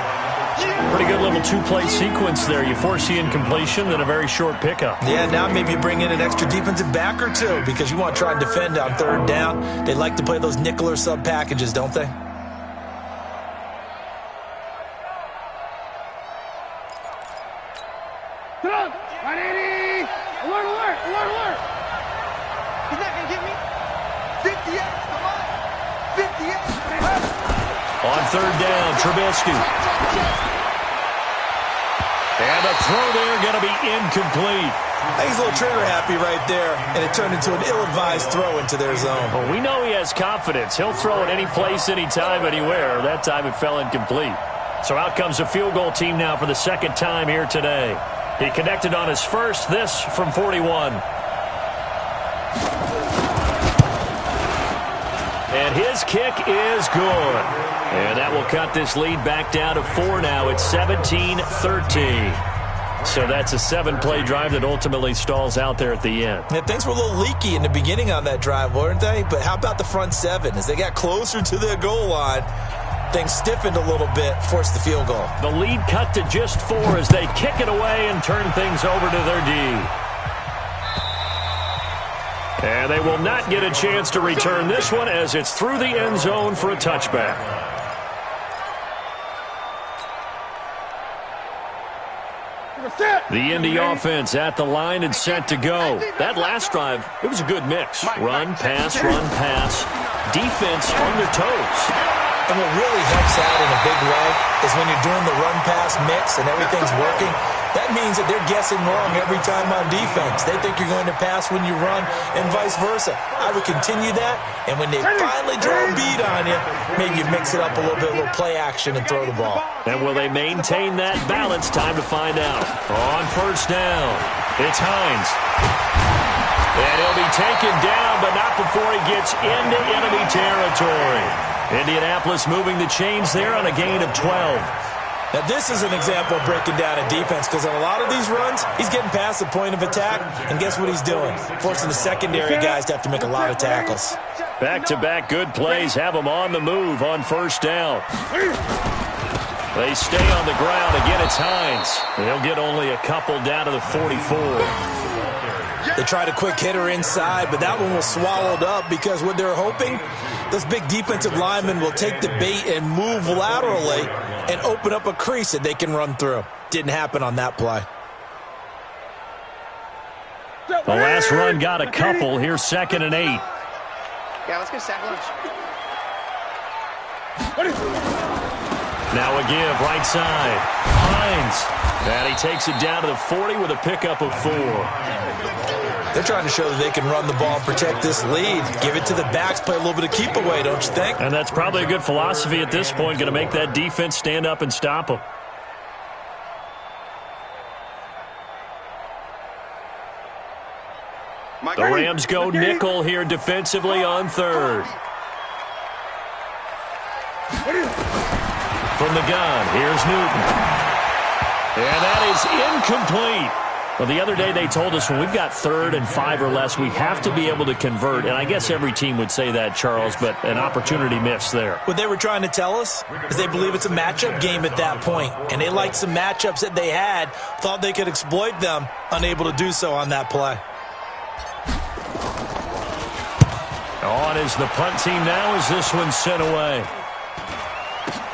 Pretty good little 2-play sequence there. You force the incompletion, then a very short pickup. Yeah, now maybe you bring in an extra defensive back or two because you want to try and defend on 3rd down. They like to play those nickel or sub packages, don't they? Alert, alert, alert, alert. He's not going to get me. 58, come on. 58. On 3rd down, Trubisky. And the throw there going to be incomplete. I think he's a little trigger happy right there, and it turned into an ill-advised throw into their zone. Well, we know he has confidence. He'll throw it any place, anytime, anywhere. That time it fell incomplete. So out comes the field goal team now for the 2nd time here today. He connected on his first, this from 41. And his kick is good. And that will cut this lead back down to 4 now. It's 17-13. So that's a 7-play drive that ultimately stalls out there at the end. Yeah, things were a little leaky in the beginning on that drive, weren't they? But how about the front 7? As they got closer to the goal line, things stiffened a little bit, forced the field goal. The lead cut to just 4 as they kick it away and turn things over to their D. And they will not get a chance to return this one as it's through the end zone for a touchback. The Indy offense at the line and set to go. That last drive, it was a good mix. Run, pass, defense on their toes. And what really helps out in a big way is when you're doing the run-pass mix and everything's working, that means that they're guessing wrong every time on defense. They think you're going to pass when you run and vice versa. I would continue that, and when they finally draw a beat on you, maybe you mix it up a little play action and throw the ball. And will they maintain that balance? Time to find out. On first down, it's Hines. And he'll be taken down, but not before he gets into enemy territory. Indianapolis moving the chains there on a gain of 12. Now, this is an example of breaking down a defense because on a lot of these runs, he's getting past the point of attack, and guess what he's doing? Forcing the secondary guys to have to make a lot of tackles. Back-to-back good plays have them on the move on first down. They stay on the ground. Again, it's Hines. They'll get only a couple down to the 44. They tried a quick hitter inside, but that one was swallowed up because what they're hoping, those big defensive linemen will take the bait and move laterally and open up a crease that they can run through. Didn't happen on that play. The last run got a couple. Here's 2nd and 8. Yeah, let's get sack lunch. Now a give, right side. Hines. And he takes it down to the 40 with a pickup of 4. They're trying to show that they can run the ball and protect this lead. Give it to the backs, play a little bit of keep away, don't you think? And that's probably a good philosophy at this point, going to make that defense stand up and stop them. The Rams go nickel here defensively on 3rd. From the gun, here's Newton. And that is incomplete. Well, the other day they told us when we've got 3rd and 5 or less, we have to be able to convert. And I guess every team would say that, Charles, but an opportunity missed there. What they were trying to tell us is they believe it's a matchup game at that point. And they liked some matchups that they had, thought they could exploit them, unable to do so on that play. On is the punt team now as this one's sent away.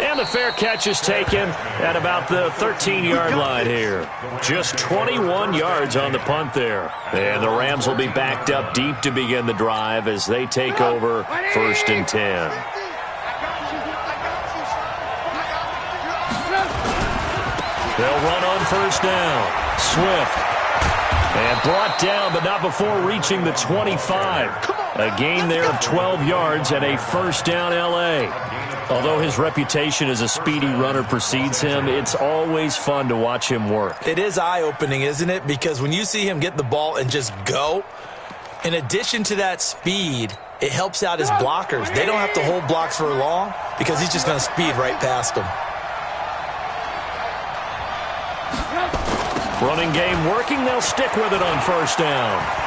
And the fair catch is taken at about the 13-yard line here. Just 21 yards on the punt there. And the Rams will be backed up deep to begin the drive as they take over 1st and 10. They'll run on first down. Swift. And brought down, but not before reaching the 25. A gain there of 12 yards and a first down L.A. Although his reputation as a speedy runner precedes him, it's always fun to watch him work. It is eye-opening, isn't it? Because when you see him get the ball and just go, in addition to that speed, it helps out his blockers. They don't have to hold blocks for long because he's just going to speed right past them. Running game working. They'll stick with it on first down.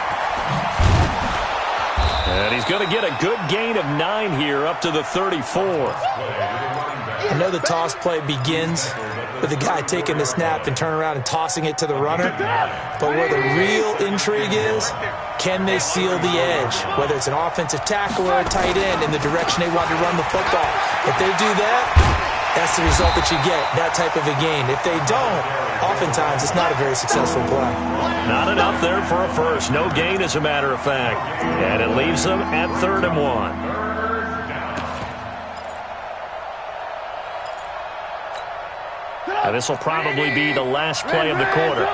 And he's going to get a good gain of 9 here up to the 34. I know the toss play begins with the guy taking the snap and turn around and tossing it to the runner. But where the real intrigue is, can they seal the edge? Whether it's an offensive tackle or a tight end in the direction they want to run the football. If they do that, that's the result that you get, that type of a gain. If they don't, oftentimes it's not a very successful play. Not enough there for a first. No gain, as a matter of fact. And it leaves them at 3rd and 1. And this will probably be the last play of the quarter.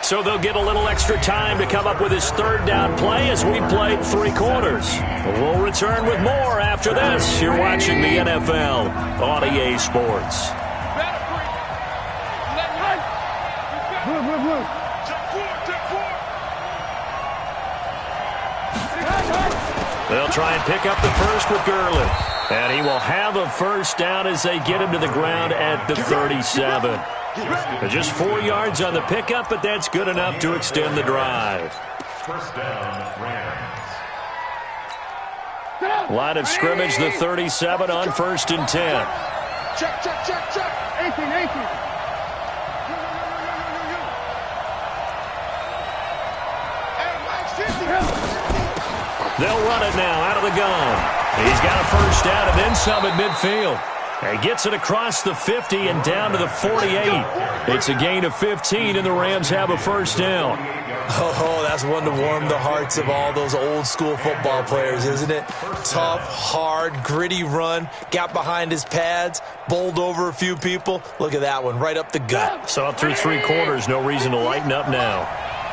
So they'll get a little extra time to come up with his 3rd down play as we played 3 quarters. We'll return with more after this. You're watching the NFL on EA Sports. They'll try and pick up the first with Gurley. And he will have a first down as they get him to the ground at the 37. Just 4 yards on the pickup, but that's good enough to extend the drive. First down, Rams. Line of scrimmage, the 37 on 1st and 10. Check, check, check, check. 18. They'll run it now out of the gun. He's got a first down and then some at midfield. He gets it across the 50 and down to the 48. It's a gain of 15, and the Rams have a first down. Oh, that's one to warm the hearts of all those old-school football players, isn't it? Tough, hard, gritty run. Got behind his pads, bowled over a few people. Look at that one, right up the gut. Saw it through 3 quarters. No reason to lighten up now.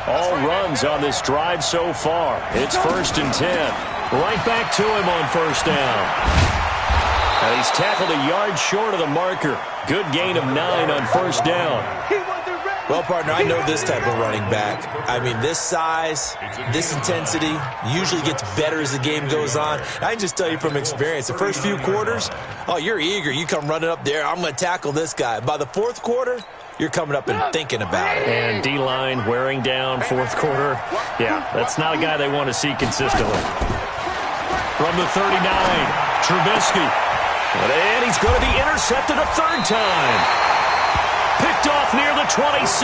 All runs on this drive so far. It's 1st and 10. Right back to him on first down. And he's tackled a yard short of the marker. Good gain of 9 on first down. Well, partner, I know this type of running back. I mean, this size, this intensity usually gets better as the game goes on. I can just tell you from experience, the first few quarters, oh, you're eager. You come running up there, I'm going to tackle this guy. By the 4th quarter, you're coming up and thinking about it. And D-line wearing down 4th quarter. Yeah, that's not a guy they want to see consistently. From the 39, Trubisky. And he's going to be intercepted a 3rd time. Picked off near the 26.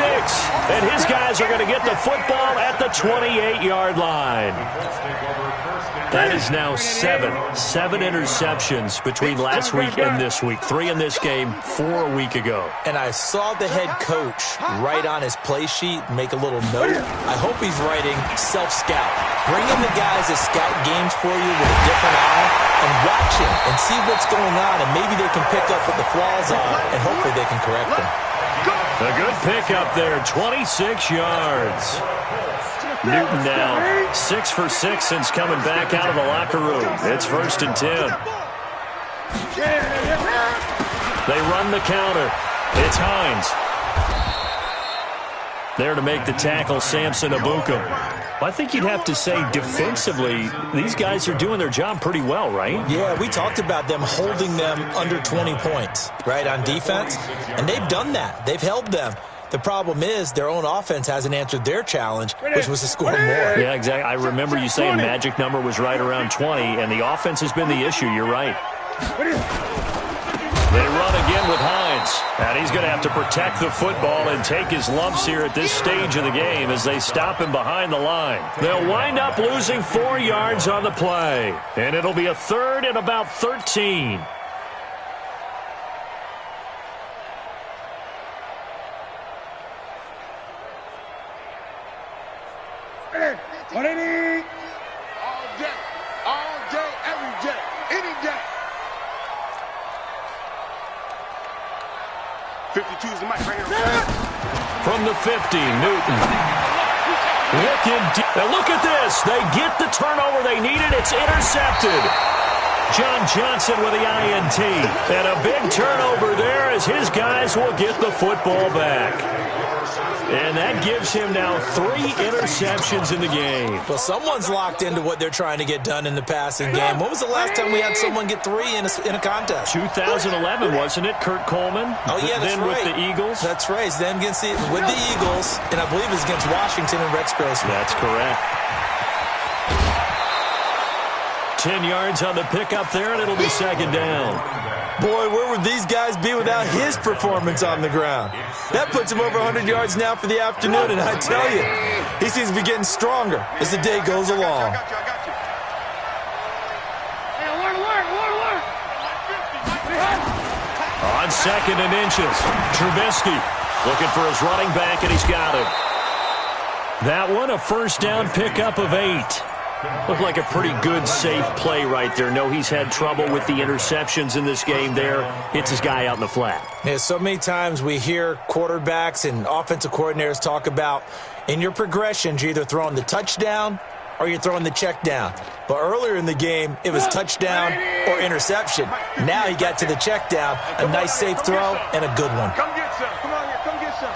And his guys are going to get the football at the 28-yard line. That is now 7 interceptions between last week and this week. 3 in this game, 4 a week ago. And I saw the head coach write on his play sheet, make a little note. I hope he's writing self-scout. Bring in the guys that scout games for you with a different eye and watch him and see what's going on, and maybe they can pick up what the flaws are, and hopefully they can correct them. A good pickup there, 26 yards. Newton now 6 for 6 since coming back out of the locker room. It's 1st and 10. They run the counter. It's Hines. There to make the tackle, Samson Abukum. I think you'd have to say defensively, these guys are doing their job pretty well, right? Yeah, we talked about them holding them under 20 points, right, on defense. And they've done that. They've held them. The problem is their own offense hasn't answered their challenge, which was to score more. Yeah, exactly. I remember you saying magic number was right around 20, and the offense has been the issue. You're right. They run again with Hines. And he's going to have to protect the football and take his lumps here at this stage of the game as they stop him behind the line. They'll wind up losing 4 yards on the play. And it'll be a 3rd and about 13. All day, every day, any day. 52 is the mic right here. From the 50, Newton. Look at this. They get the turnover they needed. It's intercepted. John Johnson with the INT. And a big turnover there as his guys will get the football back. And that gives him now 3 interceptions in the game. Well, someone's locked into what they're trying to get done in the passing game. When was the last time we had someone get 3 in a contest? 2011, wasn't it? Kurt Coleman? Oh, yeah, that's then right. With the Eagles? That's right. It's them with the Eagles, and I believe it's against Washington and Rex Grossman. That's correct. 10 yards on the pickup there, and it'll be 2nd down. Boy, where would these guys be without his performance on the ground? That puts him over 100 yards now for the afternoon, and I tell you, he seems to be getting stronger as the day goes along. On 2nd and inches, Trubisky looking for his running back, and he's got him. That one, a 1st down pickup of 8. Looked like a pretty good, safe play right there. No, he's had trouble with the interceptions in this game there. Hits his guy out in the flat. Yeah, so many times we hear quarterbacks and offensive coordinators talk about in your progressions, you're either throwing the touchdown or you're throwing the check down. But earlier in the game, it was touchdown or interception. Now he got to the check down, a nice safe throw, and a good one. Come get some. Come on here. Come get some.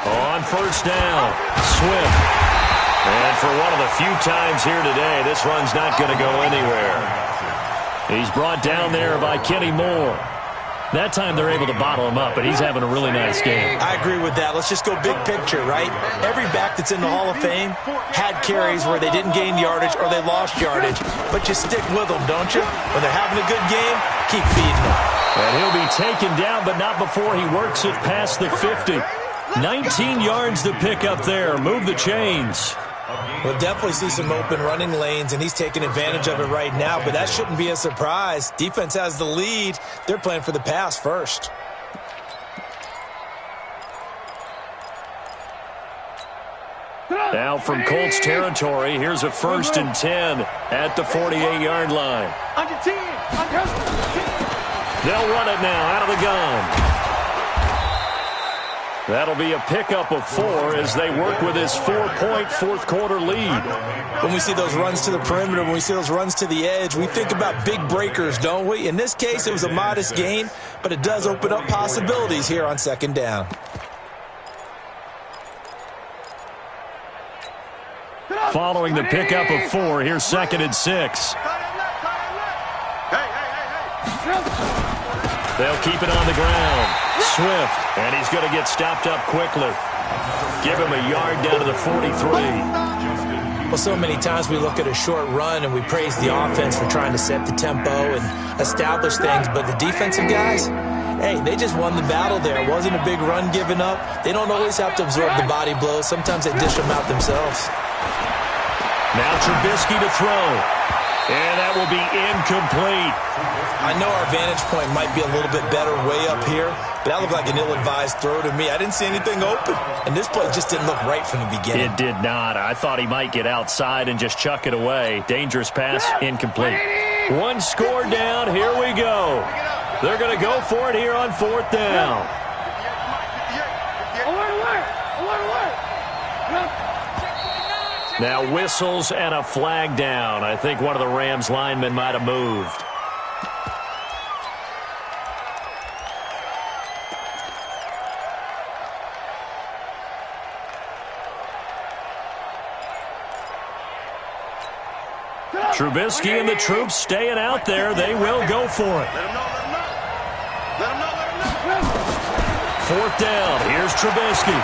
On 1st down, Swift. And for one of the few times here today, this run's not going to go anywhere. He's brought down there by Kenny Moore. That time they're able to bottle him up, but he's having a really nice game. I agree with that. Let's just go big picture, right? Every back that's in the Hall of Fame had carries where they didn't gain yardage or they lost yardage. But you stick with them, don't you? When they're having a good game, keep feeding them. And he'll be taken down, but not before he works it past the 50. 19 yards to pick up there. Move the chains. We'll definitely see some open running lanes, and he's taking advantage of it right now, but that shouldn't be a surprise. Defense has the lead. They're playing for the pass first. Now from Colts territory, here's a 1st and 10 at the 48-yard line. Under 10. Under 10. They'll run it now out of the gun. That'll be a pickup of 4 as they work with his 4-point fourth-quarter lead. When we see those runs to the perimeter, when we see those runs to the edge, we think about big breakers, don't we? In this case, it was a modest gain, but it does open up possibilities here on 2nd down. Following the pickup of 4, here's 2nd and 6. They'll keep it on the ground. Swift, and he's going to get stopped up quickly. Give him a yard down to the 43. Well, so many times we look at a short run and we praise the offense for trying to set the tempo and establish things, but the defensive guys, hey, they just won the battle there. It wasn't a big run given up. They don't always have to absorb the body blows. Sometimes they dish them out themselves. Now Trubisky to throw. And that will be incomplete. I know our vantage point might be a little bit better way up here, but that looked like an ill-advised throw to me. I didn't see anything open, and this play just didn't look right from the beginning. It did not. I thought he might get outside and just chuck it away. Dangerous pass, incomplete. 1 score down. Here we go. They're going to go for it here on 4th down. Now whistles and a flag down. I think one of the Rams linemen might have moved. Trubisky and the troops staying out there. They will go for it. 4th down. Here's Trubisky.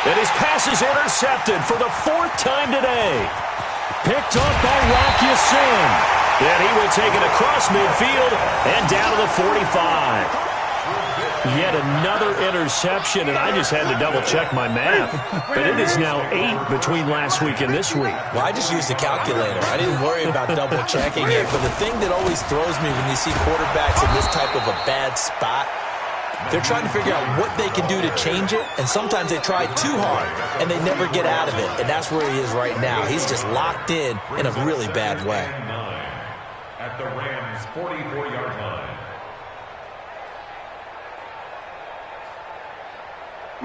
And his pass is intercepted for the 4th time today. Picked up by Rock Ya-Sin. And he will take it across midfield and down to the 45. Yet another interception, and I just had to double-check my math. But it is now 8 between last week and this week. Well, I just used the calculator. I didn't worry about double-checking it. But the thing that always throws me when you see quarterbacks in this type of a bad spot, they're trying to figure out what they can do to change it, and sometimes they try too hard, and they never get out of it. And that's where he is right now. He's just locked in a really bad way. At the Rams' 44-yard line.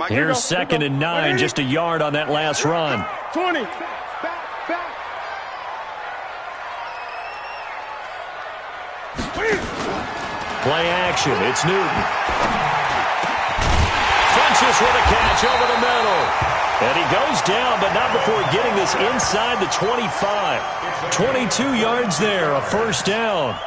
Here's 2nd and 9, just a yard on that last run. 20. Play action. It's Newton. Funches with a catch over the middle. And he goes down, but not before getting this inside the 25. 22 yards there, a 1st down.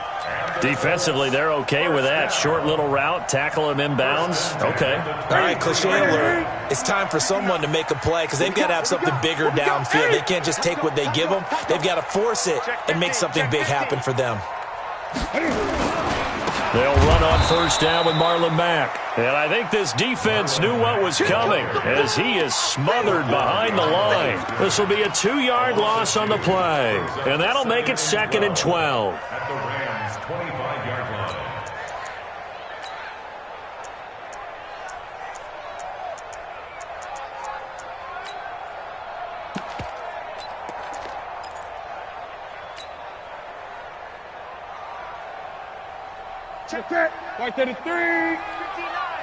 Defensively, they're okay with that. Short little route, tackle him inbounds. Okay. All right, cliche alert. It's time for someone to make a play because they've got to have something bigger downfield. They can't just take what they give them. They've got to force it and make something big happen for them. They'll run on 1st down with Marlon Mack. And I think this defense knew what was coming as he is smothered behind the line. This will be a 2-yard loss on the play. And that'll make it 2nd and 12. At the Rams' 25-yard line. Check that. Right to the 3. 59.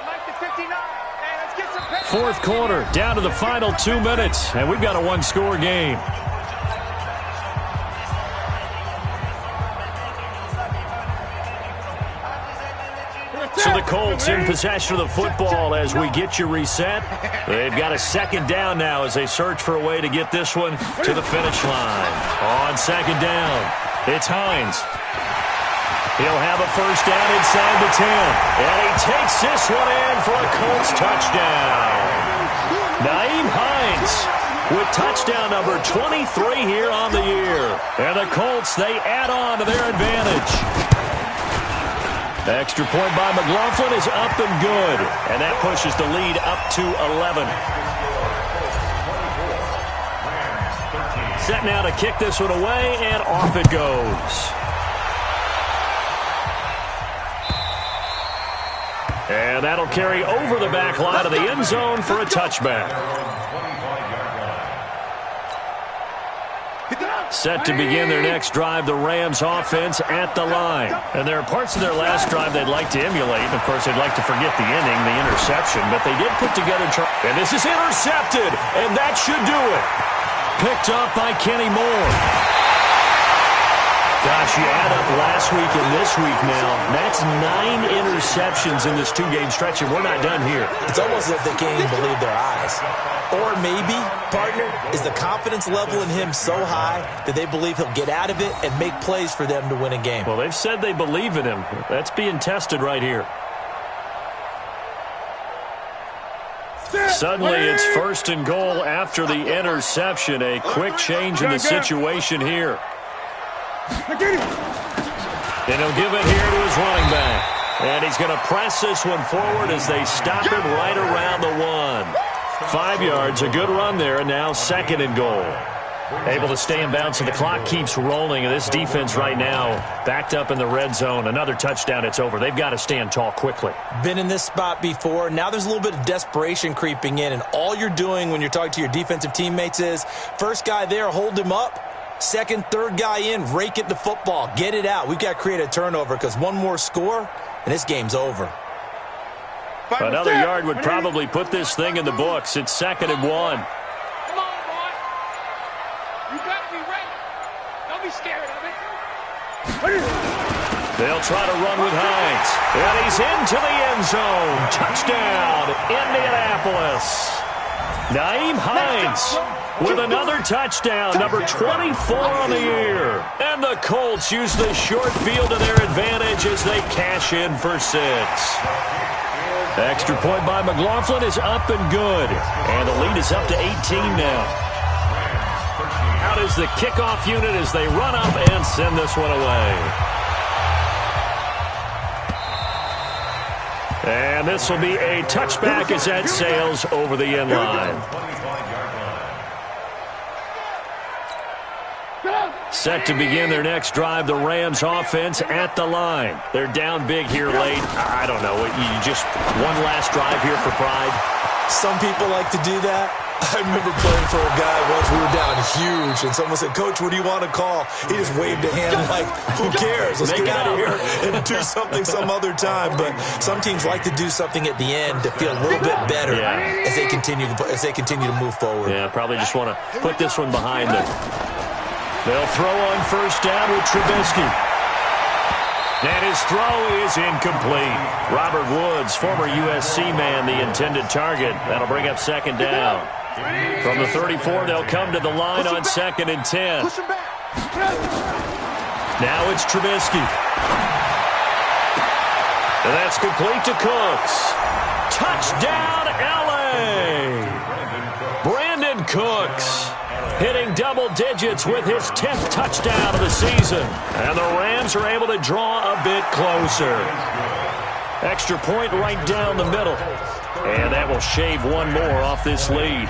Mike to 59. And let's get some pace. 4th quarter, down to the final 2 minutes, and we've got a 1-score game. So the Colts in possession of the football as we get you reset. They've got a 2nd down now as they search for a way to get this one to the finish line. On 2nd down, it's Hines. He'll have a 1st down inside the 10. And he takes this one in for a Colts touchdown. Nyheim Hines with touchdown number 23 here on the year. And the Colts, they add on to their advantage. Extra point by McLaughlin is up and good. And that pushes the lead up to 11. Set now to kick this one away, and off it goes. And that'll carry over the back line of the end zone for a touchback. Set to begin their next drive, the Rams offense at the line. And there are parts of their last drive they'd like to emulate. Of course, they'd like to forget the inning, the interception, but they did put together. And this is intercepted, and that should do it. Picked up by Kenny Moore. Gosh, you add up last week and this week now. That's 9 interceptions in this 2-game stretch, and we're not done here. It's almost as if they can't even believe their eyes. Or maybe, partner, is the confidence level in him so high that they believe he'll get out of it and make plays for them to win a game. Well, they've said they believe in him. That's being tested right here. Suddenly, it's 1st and goal after the interception. A quick change in the situation here. And he'll give it here to his running back. And he's going to press this one forward as they stop him right around the 1. 5 yards, a good run there, and now 2nd and goal. Able to stay in bounds, and the clock keeps rolling. And this defense right now backed up in the red zone. Another touchdown, it's over. They've got to stand tall quickly. Been in this spot before. Now there's a little bit of desperation creeping in, and all you're doing when you're talking to your defensive teammates is, first guy there, hold him up. Second, third guy in, rake it the football. Get it out. We've got to create a turnover because one more score, and this game's over. Another yard would probably put this thing in the books. It's 2nd and 1. Come on, boy. You got to be ready. Don't be scared of it. They'll try to run with Hines. And he's into the end zone. Touchdown, Indianapolis. Nyheim Hines with another touchdown, number 24 on the year. And the Colts use the short field to their advantage as they cash in for 6. Extra point by McLaughlin is up and good. And the lead is up to 18 now. Out is the kickoff unit as they run up and send this one away. And this will be a touchback as that sails over the end line. Set to begin their next drive, the Rams offense at the line. They're down big here late. I don't know. You just one last drive here for pride. Some people like to do that. I remember playing for a guy once. We were down huge, and someone said, "Coach, what do you want to call?" He just waved a hand like, "Who cares? Let's get out of here and do something some other time." But some teams like to do something at the end to feel a little bit better as they continue to move forward. Yeah, probably just want to put this one behind them. They'll throw on first down with Trubisky. And his throw is incomplete. Robert Woods, former USC man, the intended target. That'll bring up 2nd down. From the 34, they'll come to the line on 2nd and 10. Now it's Trubisky. And that's complete to Cooks. Touchdown, L.A. Brandon Cooks hitting double digits with his 10th touchdown of the season. And the Rams are able to draw a bit closer. Extra point right down the middle. And that will shave one more off this lead.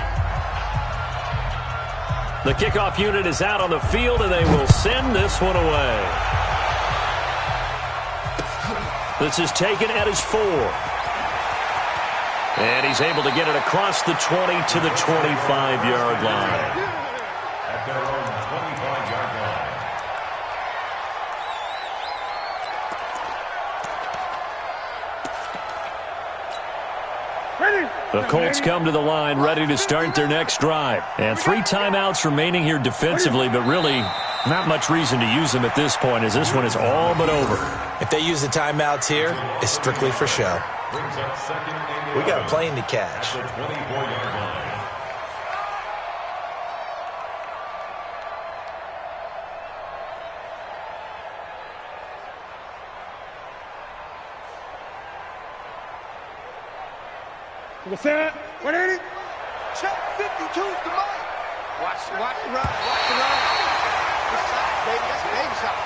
The kickoff unit is out on the field, and they will send this one away. This is taken at his 4. And he's able to get it across the 20 to the 25-yard line. At their own 25-yard line. The Colts come to the line ready to start their next drive. And 3 timeouts remaining here defensively, but really not much reason to use them at this point as this one is all but over. If they use the timeouts here, it's strictly for show. Brings up 2nd and We got a plane to catch. at the 24-yard line. Set. 180. Check 52's the money. Watch the run. Watch the run. Good shot, baby. That's a baby shot.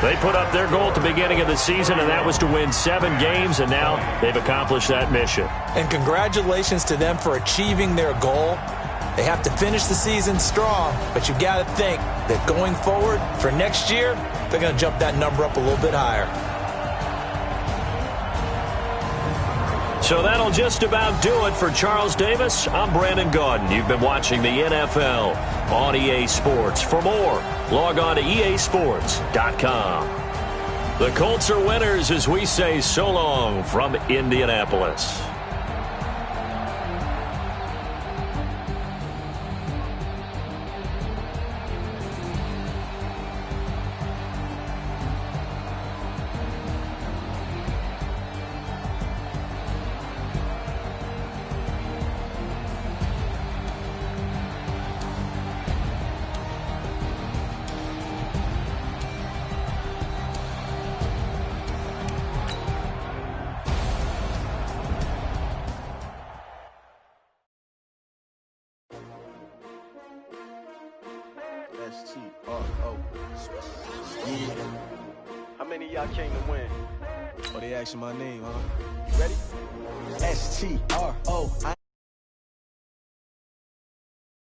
They put up their goal at the beginning of the season, and that was to win 7 games, and now they've accomplished that mission. And congratulations to them for achieving their goal. They have to finish the season strong, but you've got to think that going forward for next year, they're going to jump that number up a little bit higher. So that'll just about do it for Charles Davis. I'm Brandon Gaudin. You've been watching the NFL on EA Sports. For more, log on to easports.com. The Colts are winners as we say so long from Indianapolis. S-T-R-O. Yeah. How many of y'all came to win? Oh, they asking my name, huh? You ready? S-T-R-O.